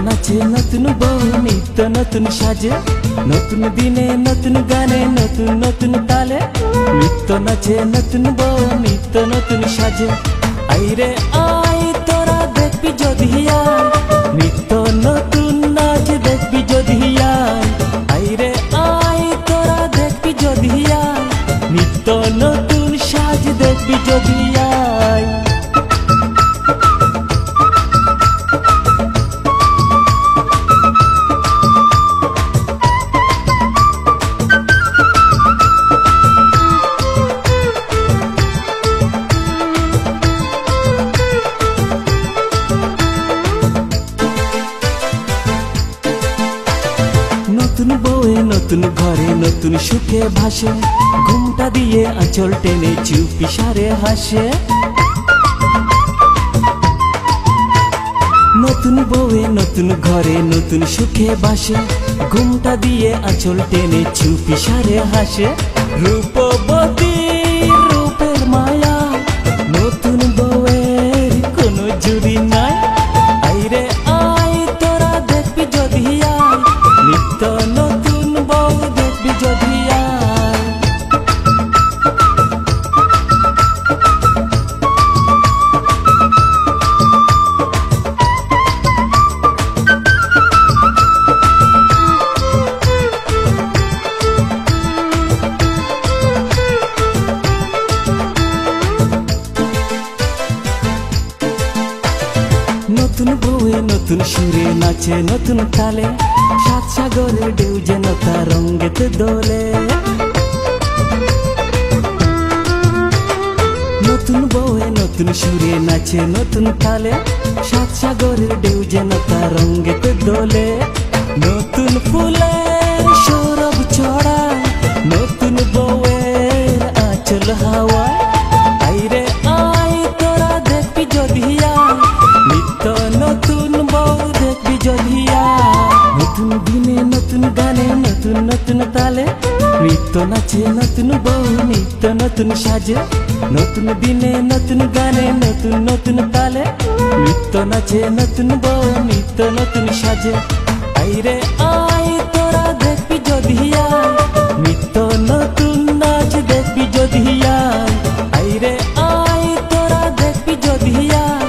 নাচে নতুন বউ নিত্য নতুন সাজে, নতুন দিনে নতুন গানে নতুন নতুন তালে। নিত্য নাচে নতুন বউ নিত্য নতুন সাজে, আইরে আই তোরা দেখবি যদি আয়, নিত্য নতুন নাচ দেখবি যদি আয়। আইরে আই তোরা দেখবি যদি আয়, নিত্য নতুন সাজ দেখবি যদি আয়। নতুন বউয়ে নতুন ঘরে নতুন সুখে ভাসে, ঘুমটা দিয়ে আঁচল টেনে চুপি সারে হাসে। নতুন বউয়ে নতুন ঘরে নতুন সুখে ভাসে, ঘুমটা দিয়ে আঁচল টেনে চুপি সারে হাসে। রূপবতী রূপের মায়া, নতুন বউয়ের কোনো জুড়ি নাই। আইরে আই তোরা দেখবি যদি আয়, নিত্য নতুন বউ দেখবি যদি আয়। নতুন বউয়ে নতুন সুরে নাচে নতুন তালে, সাত সাগরের ঢেউ যেন তার রঙেতে দোলে। নতুন বউয়ে নতুন সুরে নাচে নতুন তালে, সাত সাগরের ঢেউ যেন তার রঙেতে দোলে। নতুন ফুলের সৌরভ ছড়ায়, নতুন বউয়ের আঁচল হাওয়ায়। আইরে আই তোরা দেখবি যদি আয়, নিত্য নতুন বউ দেখবি যদি আয়। নতুন দিনে নতুন গানে নতুন নতুন তালে, নিত্য নাচে নতুন বউ নিত্য নতুন সাজে। নতুন দিনে নতুন গানে নতুন নতুন তালে, নিত্য নাচে নতুন বউ নিত্য নতুন সাজে। আইরে আই তোরা দেখবি যদি আয়, নিত্য নতুন নাচ দেখবি যদি আয়। আইরে আই তোরা দেখবি যদি আয়,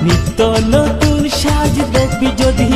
নিত্য নতুন সাজ দেখবি যদি